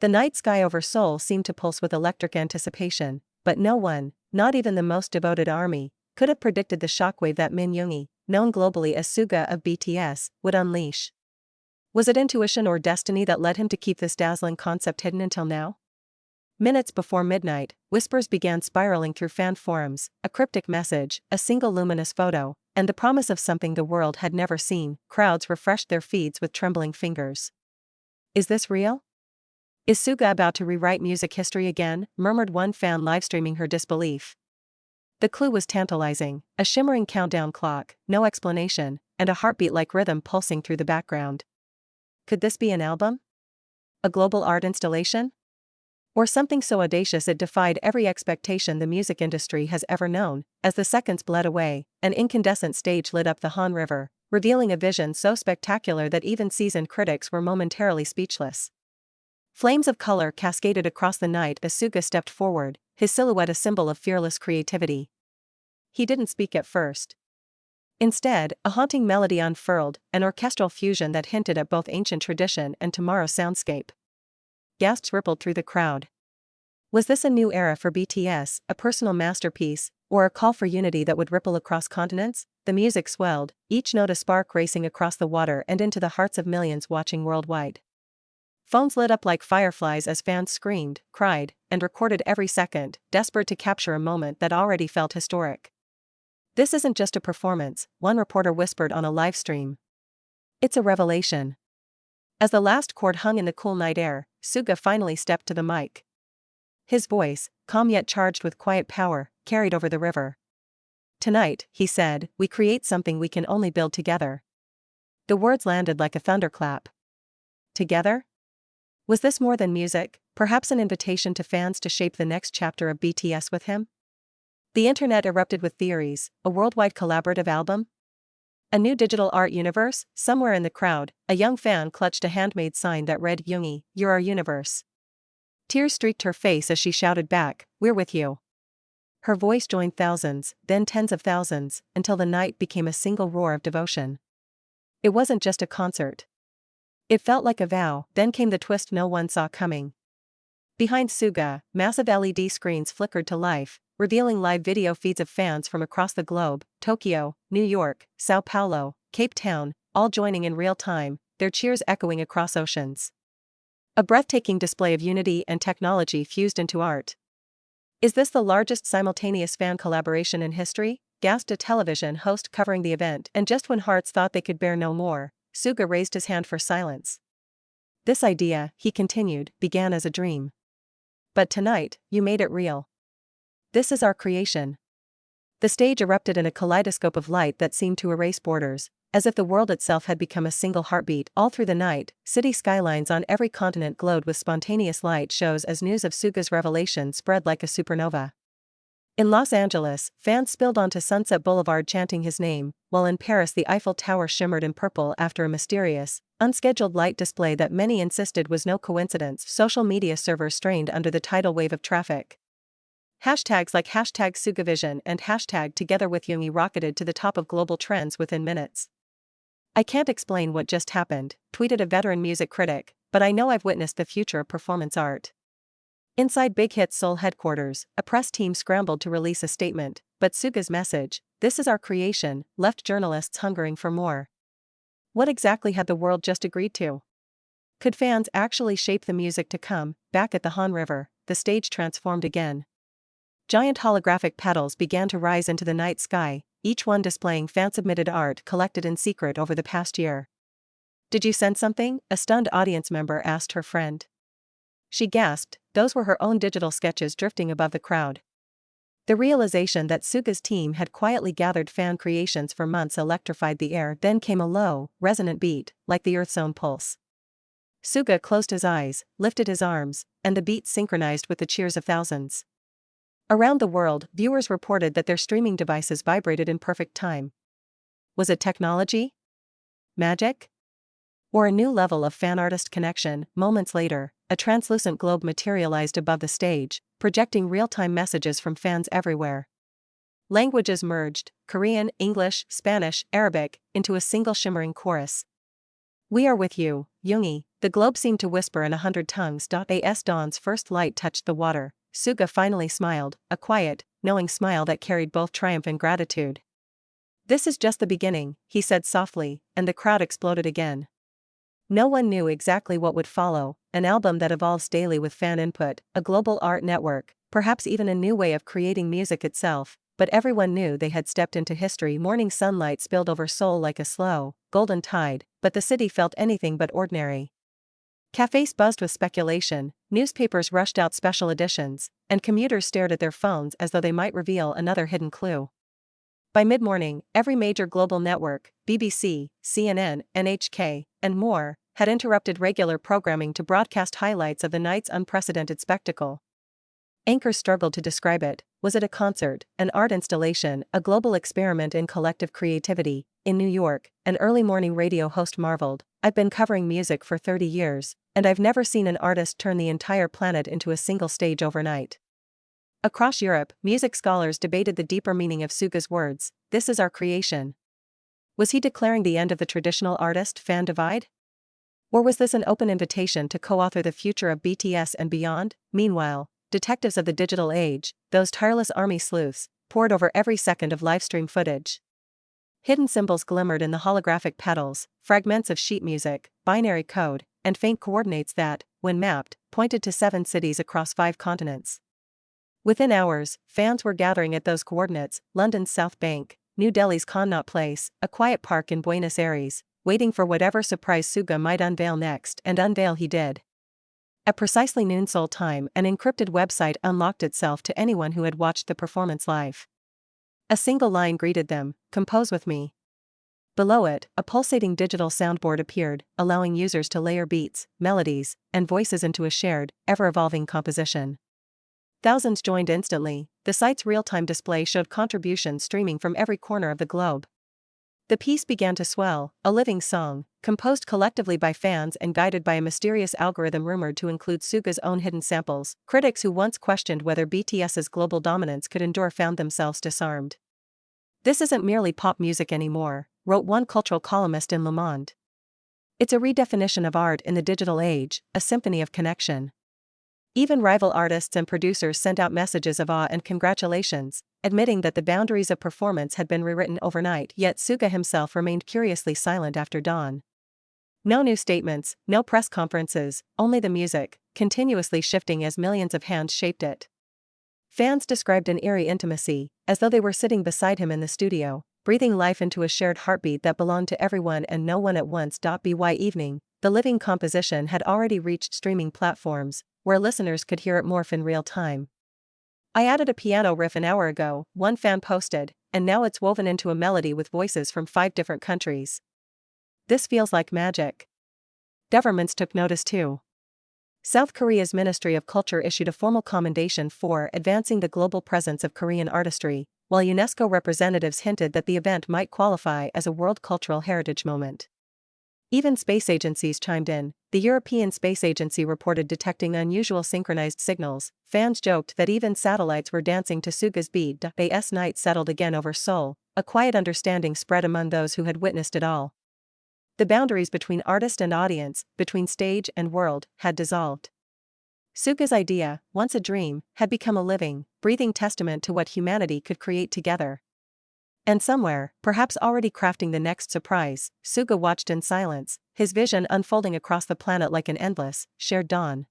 The night sky over Seoul seemed to pulse with electric anticipation, but no one, not even the most devoted army, could have predicted the shockwave that Min Yoongi, known globally as Suga of BTS, would unleash. Was it intuition or destiny that led him to keep this dazzling concept hidden until now? Minutes before midnight, whispers began spiraling through fan forums, a cryptic message, a single luminous photo, and the promise of something the world had never seen. Crowds refreshed their feeds with trembling fingers. Is this real? Is Suga about to rewrite music history again? Murmured one fan livestreaming her disbelief. The clue was tantalizing, a shimmering countdown clock, no explanation, and a heartbeat-like rhythm pulsing through the background. Could this be an album? A global art installation? Or something so audacious it defied every expectation the music industry has ever known? As the seconds bled away, an incandescent stage lit up the Han River, revealing a vision so spectacular that even seasoned critics were momentarily speechless. Flames of color cascaded across the night as Suga stepped forward, his silhouette a symbol of fearless creativity. He didn't speak at first. Instead, a haunting melody unfurled, an orchestral fusion that hinted at both ancient tradition and tomorrow's soundscape. Gasps rippled through the crowd. Was this a new era for BTS, a personal masterpiece, or a call for unity that would ripple across continents? The music swelled, each note a spark racing across the water and into the hearts of millions watching worldwide. Phones lit up like fireflies as fans screamed, cried, and recorded every second, desperate to capture a moment that already felt historic. This isn't just a performance, one reporter whispered on a live stream. It's a revelation. As the last chord hung in the cool night air, Suga finally stepped to the mic. His voice, calm yet charged with quiet power, carried over the river. Tonight, he said, we create something we can only build together. The words landed like a thunderclap. Together? Was this more than music, perhaps an invitation to fans to shape the next chapter of BTS with him? The internet erupted with theories: a worldwide collaborative album? A new digital art universe? Somewhere in the crowd, a young fan clutched a handmade sign that read, "Yoongi, you're our universe." Tears streaked her face as she shouted back, "We're with you." Her voice joined thousands, then tens of thousands, until the night became a single roar of devotion. It wasn't just a concert. It felt like a vow. Then came the twist no one saw coming. Behind Suga, massive LED screens flickered to life, revealing live video feeds of fans from across the globe: Tokyo, New York, Sao Paulo, Cape Town, all joining in real time, their cheers echoing across oceans. A breathtaking display of unity and technology fused into art. Is this the largest simultaneous fan collaboration in history? Gasped a television host covering the event, and just when hearts thought they could bear no more, Suga raised his hand for silence. This idea, he continued, began as a dream. But tonight, you made it real. This is our creation. The stage erupted in a kaleidoscope of light that seemed to erase borders, as if the world itself had become a single heartbeat. All through the night, city skylines on every continent glowed with spontaneous light shows as news of Suga's revelation spread like a supernova. In Los Angeles, fans spilled onto Sunset Boulevard chanting his name, while in Paris the Eiffel Tower shimmered in purple after a mysterious, unscheduled light display that many insisted was no coincidence. Social media servers strained under the tidal wave of traffic. Hashtags like #SugaVision and #TogetherWithYoongi rocketed to the top of global trends within minutes. "I can't explain what just happened," tweeted a veteran music critic, "but I know I've witnessed the future of performance art." Inside Big Hit Seoul headquarters, a press team scrambled to release a statement, but Suga's message, "This is our creation," left journalists hungering for more. What exactly had the world just agreed to? Could fans actually shape the music to come? Back at the Han River, the stage transformed again. Giant holographic petals began to rise into the night sky, each one displaying fan-submitted art collected in secret over the past year. "Did you sense something?" a stunned audience member asked her friend. She gasped, those were her own digital sketches drifting above the crowd. The realization that Suga's team had quietly gathered fan creations for months electrified the air. Then came a low, resonant beat, like the Earth's own pulse. Suga closed his eyes, lifted his arms, and the beat synchronized with the cheers of thousands. Around the world, viewers reported that their streaming devices vibrated in perfect time. Was it technology? Magic? Or a new level of fan-artist connection? Moments later, a translucent globe materialized above the stage, projecting real-time messages from fans everywhere. Languages merged, Korean, English, Spanish, Arabic, into a single shimmering chorus. "We are with you, Yoongi," the globe seemed to whisper in 100 tongues. As dawn's first light touched the water, Suga finally smiled, a quiet, knowing smile that carried both triumph and gratitude. "This is just the beginning," he said softly, and the crowd exploded again. No one knew exactly what would follow: an album that evolves daily with fan input, a global art network, perhaps even a new way of creating music itself, but everyone knew they had stepped into history. Morning sunlight spilled over Seoul like a slow, golden tide, but the city felt anything but ordinary. Cafes buzzed with speculation, newspapers rushed out special editions, and commuters stared at their phones as though they might reveal another hidden clue. By mid-morning, every major global network, BBC, CNN, NHK, and more, had interrupted regular programming to broadcast highlights of the night's unprecedented spectacle. Anchors struggled to describe it. Was it a concert, an art installation, a global experiment in collective creativity? In New York, an early morning radio host marveled, "I've been covering music for 30 years, and I've never seen an artist turn the entire planet into a single stage overnight." Across Europe, music scholars debated the deeper meaning of Suga's words, "This is our creation." Was he declaring the end of the traditional artist-fan divide? Or was this an open invitation to co-author the future of BTS and beyond? Meanwhile, detectives of the digital age, those tireless army sleuths, pored over every second of livestream footage. Hidden symbols glimmered in the holographic pedals, fragments of sheet music, binary code, and faint coordinates that, when mapped, pointed to 7 cities across 5 continents. Within hours, fans were gathering at those coordinates: London's South Bank, New Delhi's Connaught Place, a quiet park in Buenos Aires, waiting for whatever surprise Suga might unveil next, and unveil he did. At precisely noon Seoul time, an encrypted website unlocked itself to anyone who had watched the performance live. A single line greeted them: "Compose with me." Below it, a pulsating digital soundboard appeared, allowing users to layer beats, melodies, and voices into a shared, ever-evolving composition. Thousands joined instantly. The site's real-time display showed contributions streaming from every corner of the globe. The piece began to swell, a living song, composed collectively by fans and guided by a mysterious algorithm rumored to include Suga's own hidden samples. Critics who once questioned whether BTS's global dominance could endure found themselves disarmed. "This isn't merely pop music anymore," wrote one cultural columnist in Le Monde. "It's a redefinition of art in the digital age, a symphony of connection." Even rival artists and producers sent out messages of awe and congratulations, admitting that the boundaries of performance had been rewritten overnight. Yet Suga himself remained curiously silent after dawn. No new statements, no press conferences, only the music, continuously shifting as millions of hands shaped it. Fans described an eerie intimacy, as though they were sitting beside him in the studio, breathing life into a shared heartbeat that belonged to everyone and no one at once. By evening, the living composition had already reached streaming platforms, where listeners could hear it morph in real time. "I added a piano riff an hour ago," one fan posted, "and now it's woven into a melody with voices from 5 different countries. This feels like magic." Governments took notice too. South Korea's Ministry of Culture issued a formal commendation for advancing the global presence of Korean artistry, while UNESCO representatives hinted that the event might qualify as a World Cultural Heritage Moment. Even space agencies chimed in. The European Space Agency reported detecting unusual synchronized signals. Fans joked that even satellites were dancing to Suga's beat. As night settled again over Seoul, a quiet understanding spread among those who had witnessed it all. The boundaries between artist and audience, between stage and world, had dissolved. Suga's idea, once a dream, had become a living, breathing testament to what humanity could create together. And somewhere, perhaps already crafting the next surprise, Suga watched in silence, his vision unfolding across the planet like an endless, shared dawn.